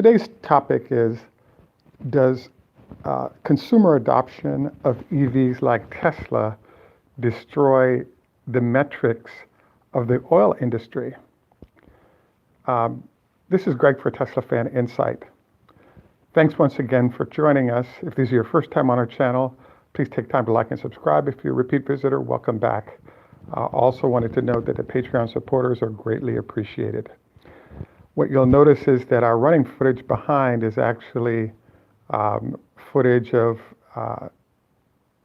Today's topic is, does consumer adoption of EVs like Tesla destroy the metrics of the oil industry? This is Greg for Teslafaninsight. Thanks once again for joining us. If this is your first time on our channel, please take time to like and subscribe. If you're a repeat visitor, welcome back. Also wanted to note that the Patreon supporters are greatly appreciated. What you'll notice is that our running footage behind is actually footage of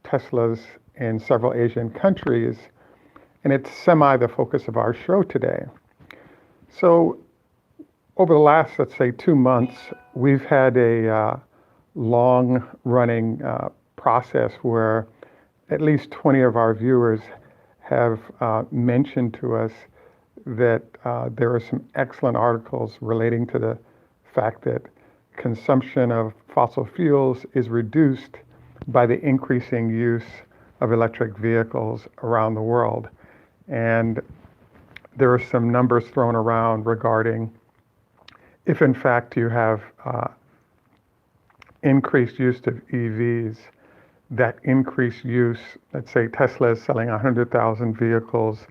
Teslas in several Asian countries, and it's the focus of our show today. So over the last, let's say, 2 months, we've had a long-running process where at least 20 of our viewers have mentioned to us that there are some excellent articles relating to the fact that consumption of fossil fuels is reduced by the increasing use of electric vehicles around the world. And there are some numbers thrown around regarding if in fact you have increased use of EVs, that increased use, let's say Tesla is selling 100,000 vehicles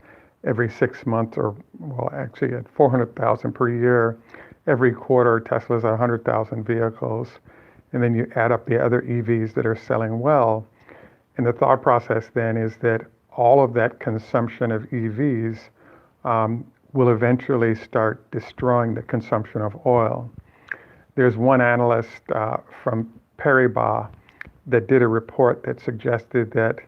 every 6 months, or well, actually at 400,000 per year. Every quarter, Tesla's at 100,000 vehicles. And then you add up the other EVs that are selling well. And the thought process then is that all of that consumption of EVs will eventually start destroying the consumption of oil. There's one analyst from Paribas that did a report that suggested that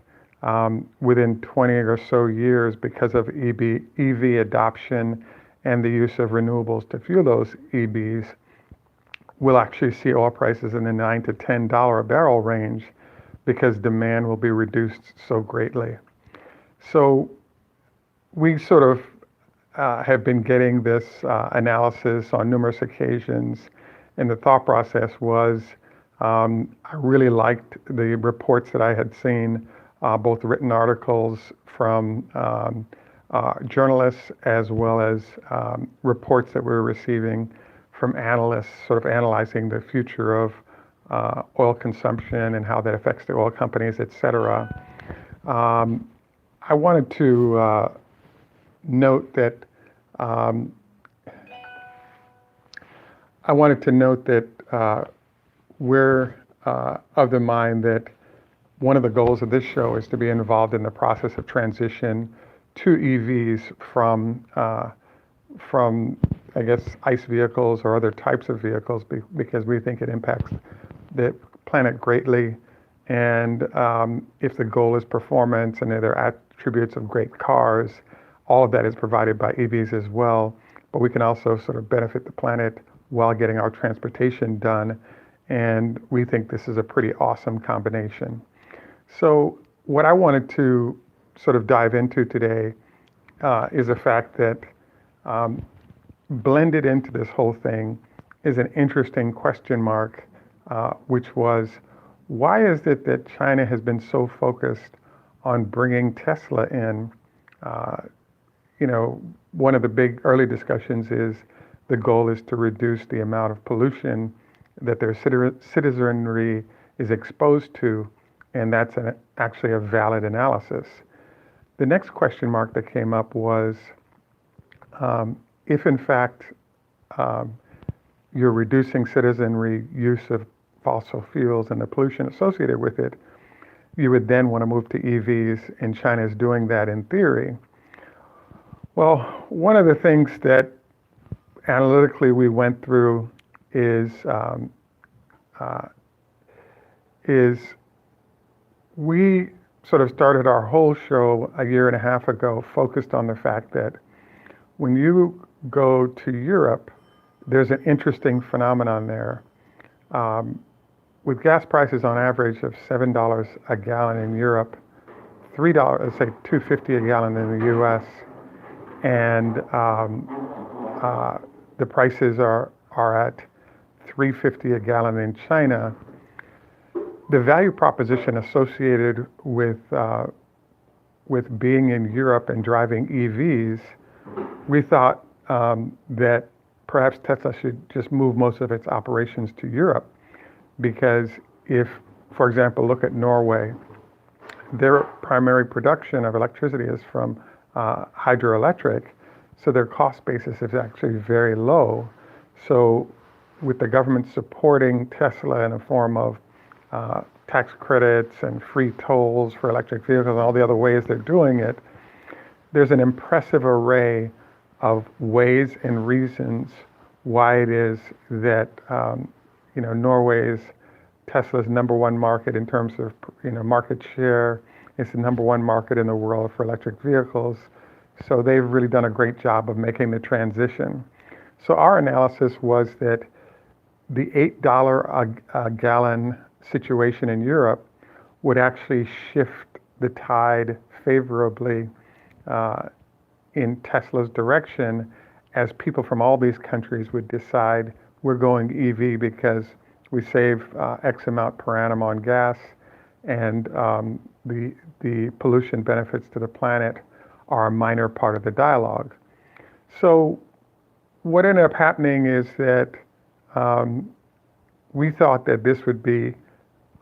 within 20 or so years, because of EV adoption and the use of renewables to fuel those EVs, we'll actually see oil prices in the $9 to $10 a barrel range because demand will be reduced so greatly. So we sort of have been getting this analysis on numerous occasions, and the thought process was I really liked the reports that I had seen, both written articles from journalists as well as reports that we were receiving from analysts sort of analyzing the future of oil consumption and how that affects the oil companies, et cetera. I wanted to note that we're of the mind that one of the goals of this show is to be involved in the process of transition to EVs from I guess, ICE vehicles or other types of vehicles, because we think it impacts the planet greatly. And if the goal is performance and other attributes of great cars, all of that is provided by EVs as well. But we can also sort of benefit the planet while getting our transportation done. And we think this is a pretty awesome combination. So what I wanted to sort of dive into today is the fact that blended into this whole thing is an interesting question mark, which was, why is it that China has been so focused on bringing Tesla in? One of the big early discussions is the goal is to reduce the amount of pollution that their citizenry is exposed to, and that's actually a valid analysis. The next question mark that came up was, if in fact you're reducing citizenry use of fossil fuels and the pollution associated with it, you would then want to move to EVs, and China is doing that in theory. Well, one of the things that analytically we went through is we sort of started our whole show a year and a half ago focused on the fact that when you go to Europe, there's an interesting phenomenon there. With gas prices on average of $7 a gallon in Europe, $3, let's say $2.50 a gallon in the US, and the prices are at $3.50 a gallon in China, the value proposition associated with being in Europe and driving EVs, we thought that perhaps Tesla should just move most of its operations to Europe, because if, for example, look at Norway, their primary production of electricity is from hydroelectric, so their cost basis is actually very low. So with the government supporting Tesla in a form of tax credits and free tolls for electric vehicles and all the other ways they're doing it, there's an impressive array of ways and reasons why it is that Norway's Tesla's number one market in terms of market share. It's the number one market in the world for electric vehicles. So they've really done a great job of making the transition. So our analysis was that the $8 a gallon situation in Europe would actually shift the tide favorably in Tesla's direction, as people from all these countries would decide we're going EV because we save X amount per annum on gas, and the pollution benefits to the planet are a minor part of the dialogue. So what ended up happening is that we thought that this would be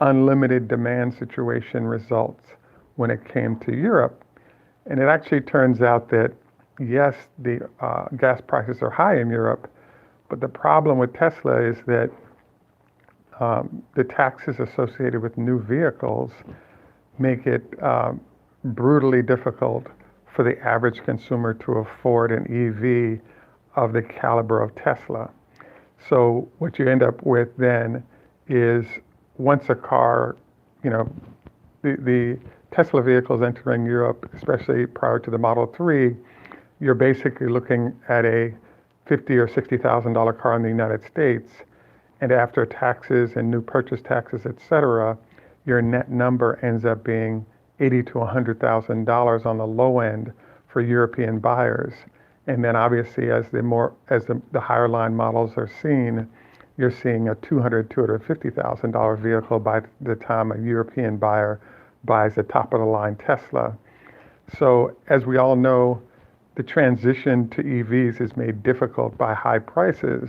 unlimited demand situation results when it came to Europe. And it actually turns out that, yes, the gas prices are high in Europe, but the problem with Tesla is that the taxes associated with new vehicles make it brutally difficult for the average consumer to afford an EV of the caliber of Tesla. So what you end up with then is, once a car, the Tesla vehicles entering Europe, especially prior to the Model 3, you're basically looking at a $50,000 or $60,000 car in the United States, and after taxes and new purchase taxes, et cetera, your net number ends up being $80,000 to $100,000 on the low end for European buyers. And then obviously, as the higher line models are seen, you're seeing a $200,000 to $250,000 vehicle by the time a European buyer buys a top of the line Tesla. So as we all know, the transition to EVs is made difficult by high prices.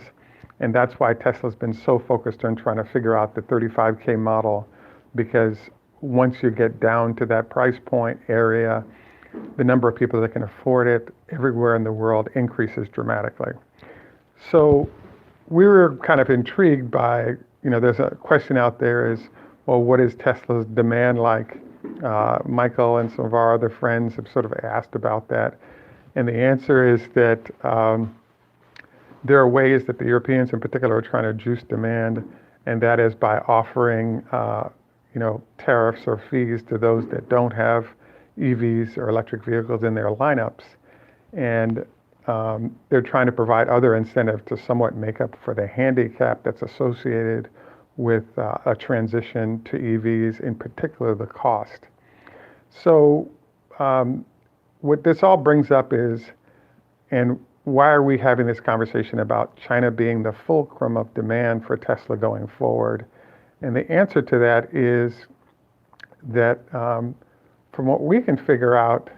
And that's why Tesla's been so focused on trying to figure out the 35K model, because once you get down to that price point area, the number of people that can afford it everywhere in the world increases dramatically. So we were kind of intrigued by, there's a question out there is, well, what is Tesla's demand like? Michael and some of our other friends have sort of asked about that. And the answer is that there are ways that the Europeans in particular are trying to juice demand, and that is by offering tariffs or fees to those that don't have EVs or electric vehicles in their lineups. And they're trying to provide other incentives to somewhat make up for the handicap that's associated with a transition to EVs, in particular the cost. So what this all brings up is, and why are we having this conversation about China being the fulcrum of demand for Tesla going forward? And the answer to that is that from what we can figure out,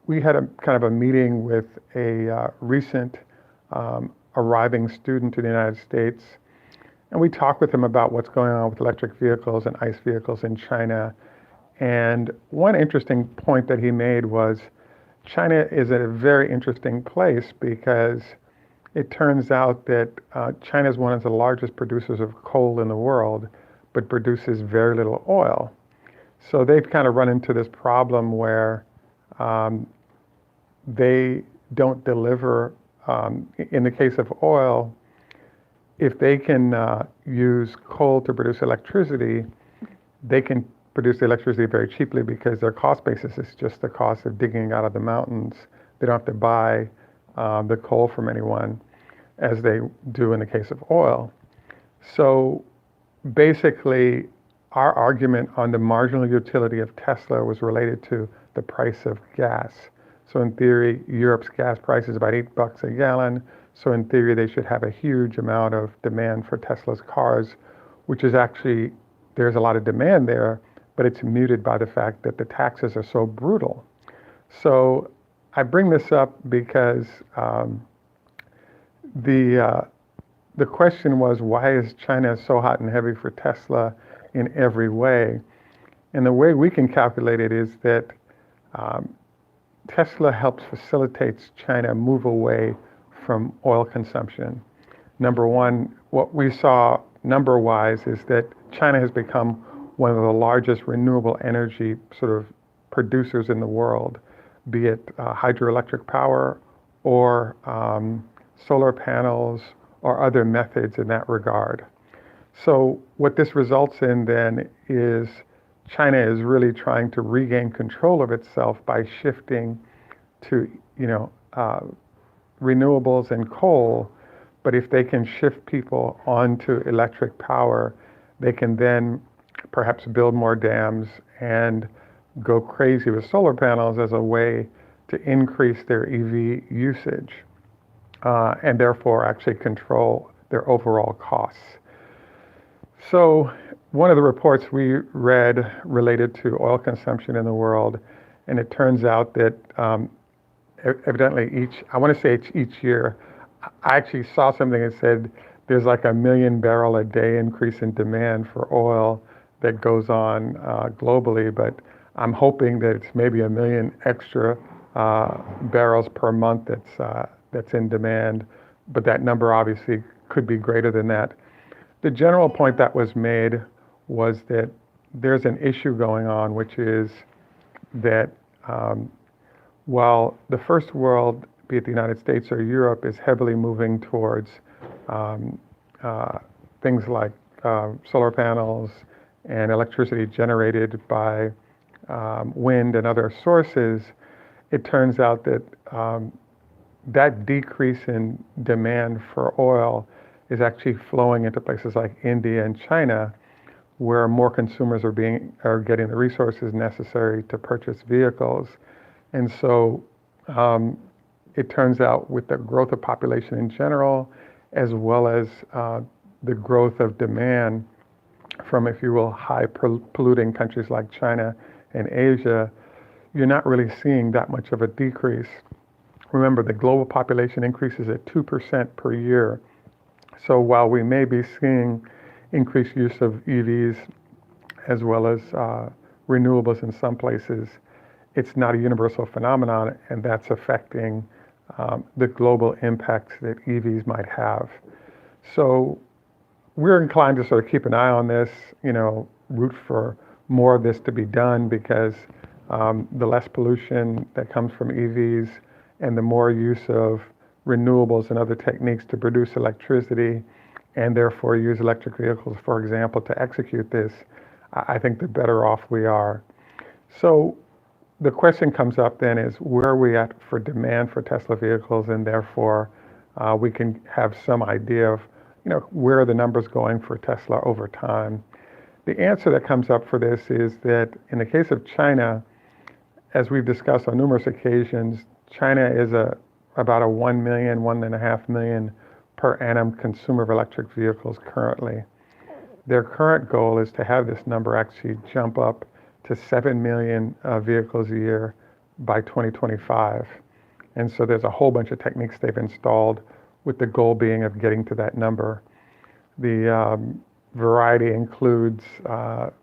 we had a kind of a meeting with a recent arriving student to the United States, and we talked with him about what's going on with electric vehicles and ICE vehicles in China. And one interesting point that he made was, China is a very interesting place because it turns out that China is one of the largest producers of coal in the world, but produces very little oil. So they've kind of run into this problem where they don't deliver, in the case of oil, if they can use coal to produce electricity, they can produce the electricity very cheaply because their cost basis is just the cost of digging out of the mountains. They don't have to buy the coal from anyone, as they do in the case of oil. So basically, our argument on the marginal utility of Tesla was related to the price of gas. So in theory, Europe's gas price is about $8 a gallon. So in theory, they should have a huge amount of demand for Tesla's cars, which is actually, there's a lot of demand there, but it's muted by the fact that the taxes are so brutal. So I bring this up because the the question was, why is China so hot and heavy for Tesla in every way? And the way we can calculate it is that um, Tesla helps facilitates China move away from oil consumption. Number one, what we saw number-wise is that China has become one of the largest renewable energy sort of producers in the world, be it hydroelectric power or solar panels or other methods in that regard. So what this results in then is China is really trying to regain control of itself by shifting to, renewables and coal. But if they can shift people onto electric power, they can then perhaps build more dams and go crazy with solar panels as a way to increase their EV usage and therefore actually control their overall costs. So one of the reports we read related to oil consumption in the world, and it turns out that evidently I want to say each year, I actually saw something that said there's like a 1,000,000 barrel a day increase in demand for oil that goes on globally, but I'm hoping that it's maybe 1,000,000 extra barrels per month that's in demand, but that number obviously could be greater than that. The general point that was made was that there's an issue going on, which is that while the first world, be it the United States or Europe, is heavily moving towards um, things like solar panels and electricity generated by wind and other sources, it turns out that that decrease in demand for oil is actually flowing into places like India and China, where more consumers are getting the resources necessary to purchase vehicles. And so it turns out with the growth of population in general, as well as the growth of demand from, if you will, high polluting countries like China and Asia, you're not really seeing that much of a decrease. Remember, the global population increases at 2% per year. So while we may be seeing increased use of EVs as well as renewables in some places, it's not a universal phenomenon, and that's affecting the global impacts that EVs might have. So we're inclined to sort of keep an eye on this, root for more of this to be done, because the less pollution that comes from EVs and the more use of renewables and other techniques to produce electricity and therefore use electric vehicles, for example, to execute this, I think the better off we are. So the question comes up then is, where are we at for demand for Tesla vehicles, and therefore we can have some idea of where are the numbers going for Tesla over time. The answer that comes up for this is that in the case of China, as we've discussed on numerous occasions, China is about a 1 million, 1.5 million per annum consumer of electric vehicles currently. Their current goal is to have this number actually jump up to 7 million vehicles a year by 2025. And so there's a whole bunch of techniques they've installed with the goal being of getting to that number. The variety includes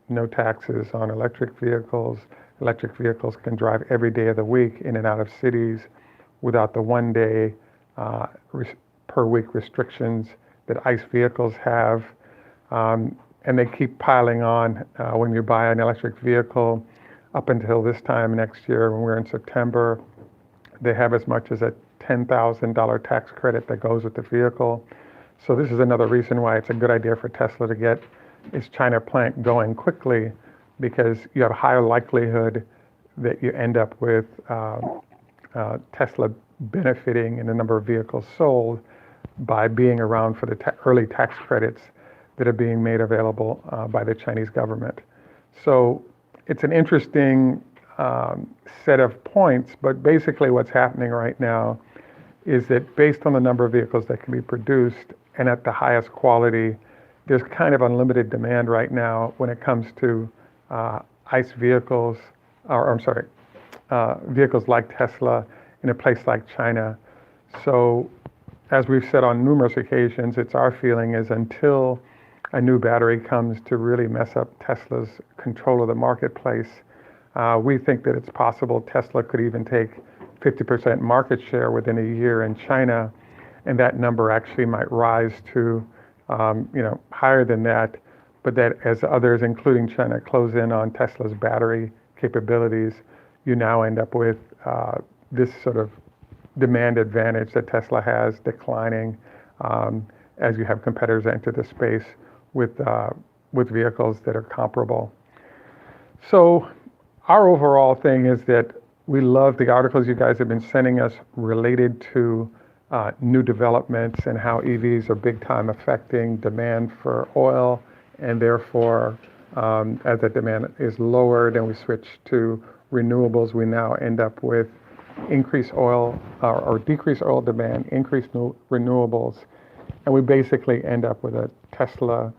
no taxes on electric vehicles. Electric vehicles can drive every day of the week in and out of cities without the 1 day per week restrictions that ICE vehicles have. And they keep piling on. When you buy an electric vehicle, up until this time next year, when we're in September, they have as much as a $10,000 tax credit that goes with the vehicle. So this is another reason why it's a good idea for Tesla to get its China plant going quickly, because you have a higher likelihood that you end up with Tesla benefiting in the number of vehicles sold by being around for the early tax credits that are being made available by the Chinese government. So it's an interesting set of points, but basically what's happening right now is that based on the number of vehicles that can be produced and at the highest quality, there's kind of unlimited demand right now when it comes to ICE vehicles, vehicles like Tesla in a place like China. So as we've said on numerous occasions, it's our feeling is until a new battery comes to really mess up Tesla's control of the marketplace, we think that it's possible Tesla could even take 50% market share within a year in China, and that number actually might rise to, higher than that. But that as others, including China, close in on Tesla's battery capabilities, you now end up with this sort of demand advantage that Tesla has declining as you have competitors enter the space with vehicles that are comparable. So our overall thing is that we love the articles you guys have been sending us related to new developments and how EVs are big time affecting demand for oil, and therefore as that demand is lowered and we switch to renewables, we now end up with increased oil or decreased oil demand, increased renewables, and we basically end up with a Tesla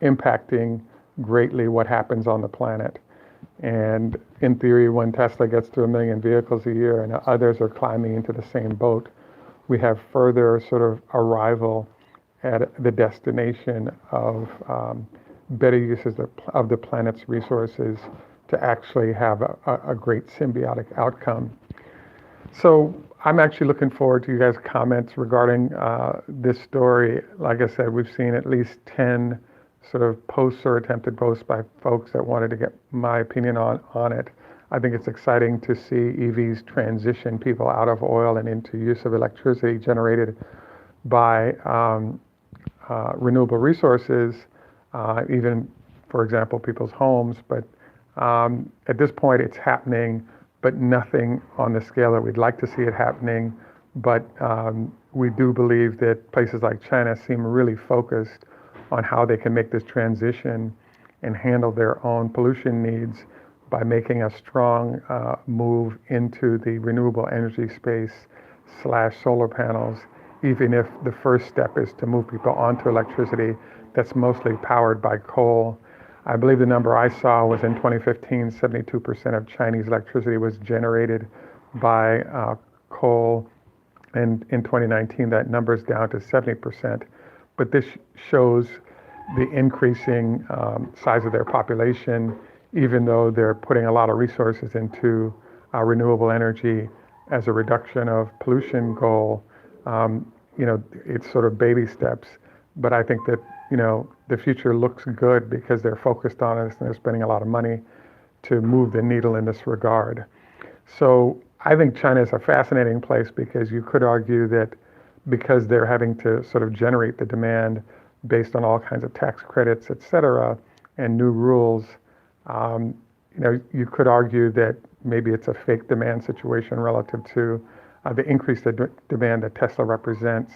impacting greatly what happens on the planet. And in theory, when Tesla gets to 1 million vehicles a year and others are climbing into the same boat, we have further sort of arrival at the destination of better uses of the planet's resources to actually have a great symbiotic outcome. So I'm actually looking forward to you guys' comments regarding this story. Like I said, we've seen at least 10 sort of posts or attempted posts by folks that wanted to get my opinion on it. I think it's exciting to see EVs transition people out of oil and into use of electricity generated by renewable resources, even, for example, people's homes. But at this point, it's happening, but nothing on the scale that we'd like to see it happening. But we do believe that places like China seem really focused on how they can make this transition and handle their own pollution needs by making a strong move into the renewable energy space / solar panels, even if the first step is to move people onto electricity that's mostly powered by coal. I believe the number I saw was in 2015, 72% of Chinese electricity was generated by coal. And in 2019, that number is down to 70%. But this shows the increasing size of their population, even though they're putting a lot of resources into renewable energy as a reduction of pollution goal. It's sort of baby steps. But I think that, the future looks good because they're focused on it and they're spending a lot of money to move the needle in this regard. So I think China is a fascinating place because you could argue that because they're having to sort of generate the demand based on all kinds of tax credits, et cetera, and new rules, you could argue that maybe it's a fake demand situation relative to the increased demand that Tesla represents.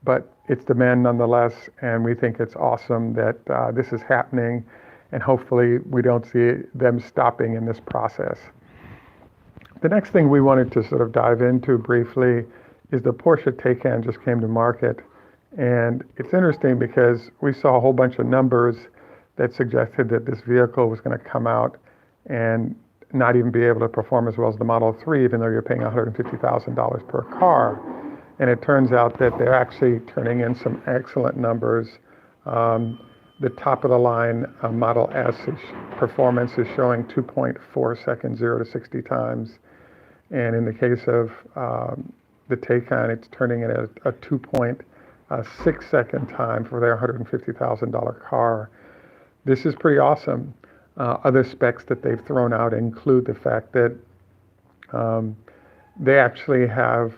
But it's demand nonetheless, and we think it's awesome that this is happening, and hopefully we don't see them stopping in this process. The next thing we wanted to sort of dive into briefly is the Porsche Taycan just came to market. And it's interesting because we saw a whole bunch of numbers that suggested that this vehicle was going to come out and not even be able to perform as well as the Model 3, even though you're paying $150,000 per car. And it turns out that they're actually turning in some excellent numbers. The top of the line Model S performance is showing 2.4 seconds, 0 to 60 times. And in the case of the Taycan, it's turning in a 2.6 second time for their $150,000 car. This is pretty awesome. Other specs that they've thrown out include the fact that they actually have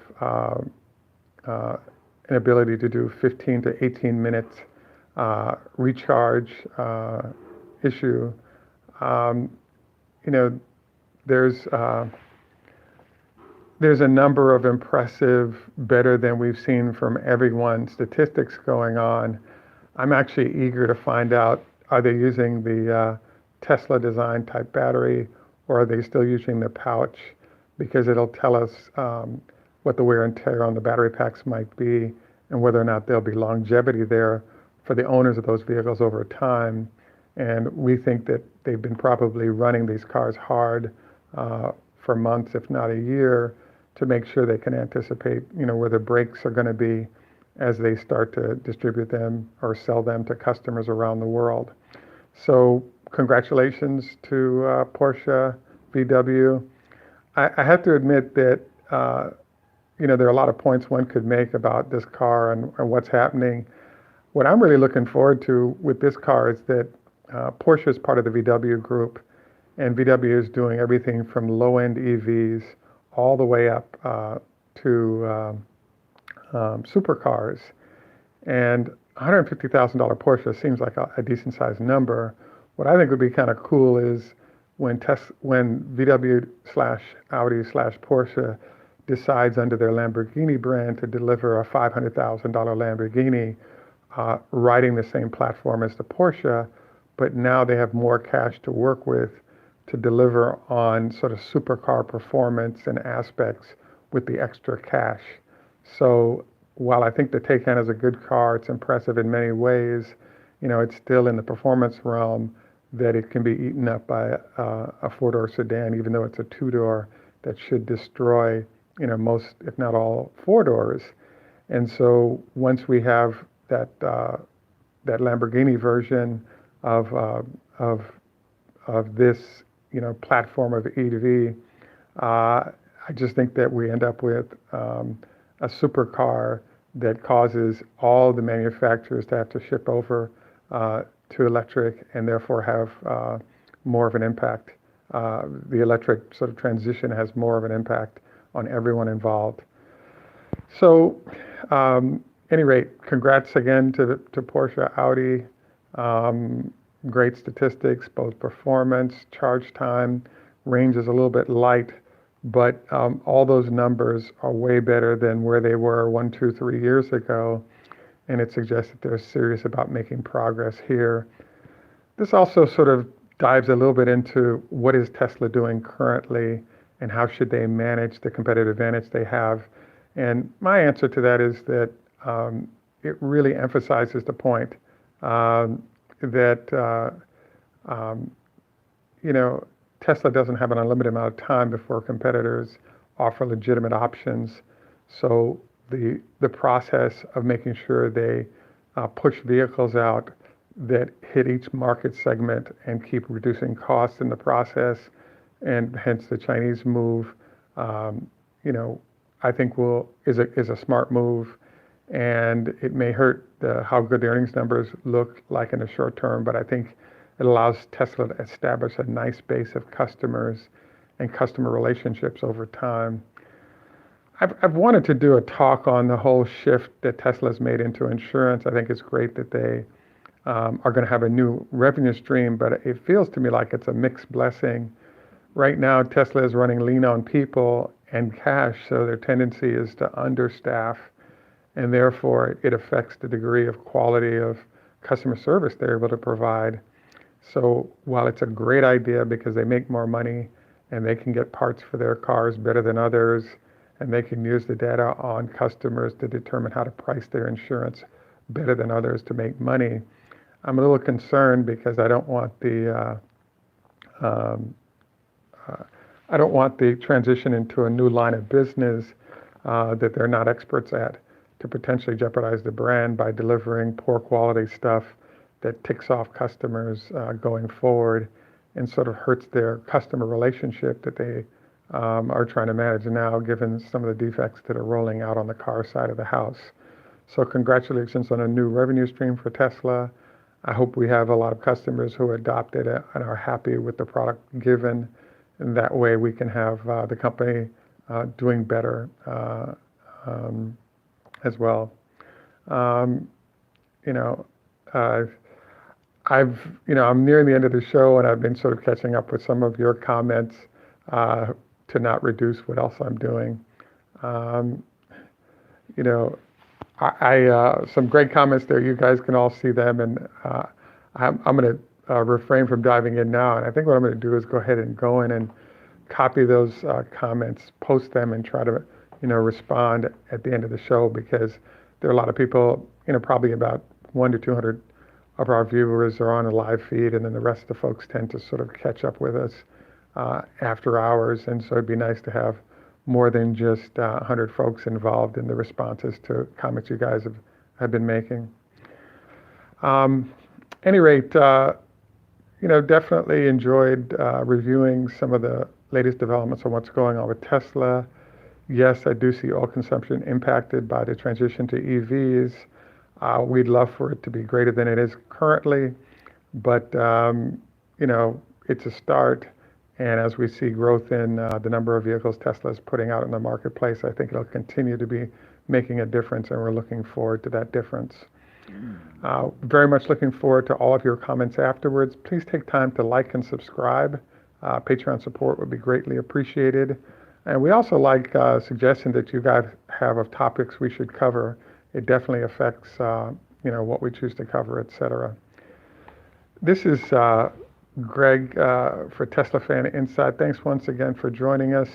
an ability to do 15 to 18 minutes recharge issue. There's a number of impressive, better than we've seen from everyone statistics going on. I'm actually eager to find out, are they using the Tesla design type battery, or are they still using the pouch? Because it'll tell us what the wear and tear on the battery packs might be and whether or not there'll be longevity there for the owners of those vehicles over time. And we think that they've been probably running these cars hard for months, if not a year, to make sure they can anticipate, where the brakes are going to be as they start to distribute them or sell them to customers around the world. So congratulations to Porsche, VW. I have to admit that, there are a lot of points one could make about this car and what's happening. What I'm really looking forward to with this car is that Porsche is part of the VW group, and VW is doing everything from low-end EVs all the way up to supercars. And $150,000 Porsche seems like a decent sized number. What I think would be kind of cool is when VW slash Audi slash Porsche decides under their Lamborghini brand to deliver a $500,000 Lamborghini, riding the same platform as the Porsche, but now they have more cash to work with to deliver on sort of supercar performance and aspects with the extra cash. So while I think the Taycan is a good car, it's impressive in many ways, it's still in the performance realm that it can be eaten up by a four-door sedan, even though it's a two-door that should destroy, most, if not all, four doors. And so once we have that Lamborghini version of this, platform of EV, I just think that we end up with a supercar that causes all the manufacturers to have to ship over to electric and therefore have more of an impact. The electric sort of transition has more of an impact on everyone involved. So, any rate, congrats again to Porsche, Audi. Great statistics, both performance, charge time, range is a little bit light, but all those numbers are way better than where they were 1, 2, 3 years ago, and it suggests that they're serious about making progress here. This also sort of dives a little bit into what is Tesla doing currently and how should they manage the competitive advantage they have. And my answer to that is that it really emphasizes the point that Tesla doesn't have an unlimited amount of time before competitors offer legitimate options. So the process of making sure they push vehicles out that hit each market segment and keep reducing costs in the process, and hence the Chinese move, I think is a smart move, and it may hurt how good the earnings numbers look like in the short term, but I think it allows Tesla to establish a nice base of customers and customer relationships over time. I've wanted to do a talk on the whole shift that Tesla's made into insurance. I think it's great that they are going to have a new revenue stream, but it feels to me like it's a mixed blessing. Right now, Tesla is running lean on people and cash, so their tendency is to understaff, and therefore it affects the degree of quality of customer service they're able to provide. So while it's a great idea because they make more money and they can get parts for their cars better than others, and they can use the data on customers to determine how to price their insurance better than others to make money, I'm a little concerned because I don't want the transition into a new line of business that they're not experts at to potentially jeopardize the brand by delivering poor quality stuff that ticks off customers going forward and sort of hurts their customer relationship that they are trying to manage now, given some of the defects that are rolling out on the car side of the house. So congratulations on a new revenue stream for Tesla. I hope we have a lot of customers who adopt it and are happy with the product given, and that way we can have the company doing better as well. I'm nearing the end of the show, and I've been sort of catching up with some of your comments to not reduce what else I'm doing. Some great comments there. You guys can all see them, and I'm going to refrain from diving in now. And I think what I'm going to do is go ahead and go in and copy those comments, post them, and try to, respond at the end of the show, because there are a lot of people, probably about 100 to 200 of our viewers are on a live feed, and then the rest of the folks tend to sort of catch up with us after hours. And so it'd be nice to have more than just 100 folks involved in the responses to comments you guys have been making. Any rate, definitely enjoyed reviewing some of the latest developments on what's going on with Tesla. Yes, I do see oil consumption impacted by the transition to EVs. We'd love for it to be greater than it is currently, but it's a start. And as we see growth in the number of vehicles Tesla is putting out in the marketplace, I think it'll continue to be making a difference, and we're looking forward to that difference. Very much looking forward to all of your comments afterwards. Please take time to like and subscribe. Patreon support would be greatly appreciated. And we also like suggestions that you guys have of topics we should cover. It definitely affects what we choose to cover, etc. This is Greg for Teslafaninsight. Thanks once again for joining us.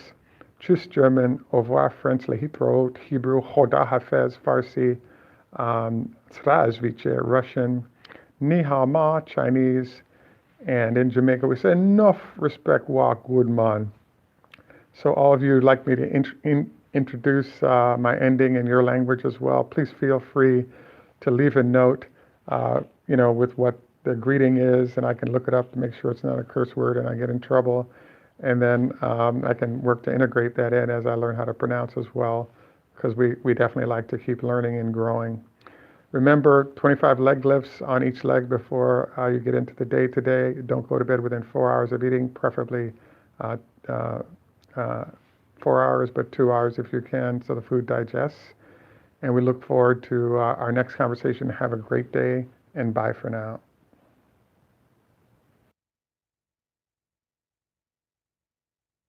Tschüss German, au revoir French, Lehitrot, Hebrew, Hoda Hafez, Farsi, Srazvice, Russian, Ni Hao Ma, Chinese, and in Jamaica we say enough respect wa goodman. So all of you would like me to introduce my ending in your language as well, please feel free to leave a note, with what the greeting is, and I can look it up to make sure it's not a curse word and I get in trouble. And then I can work to integrate that in as I learn how to pronounce as well, because we definitely like to keep learning and growing. Remember, 25 leg lifts on each leg before you get into the day today. Don't go to bed within 4 hours of eating, preferably 4 hours, but 2 hours if you can, so the food digests. And we look forward to our next conversation. Have a great day, and bye for now.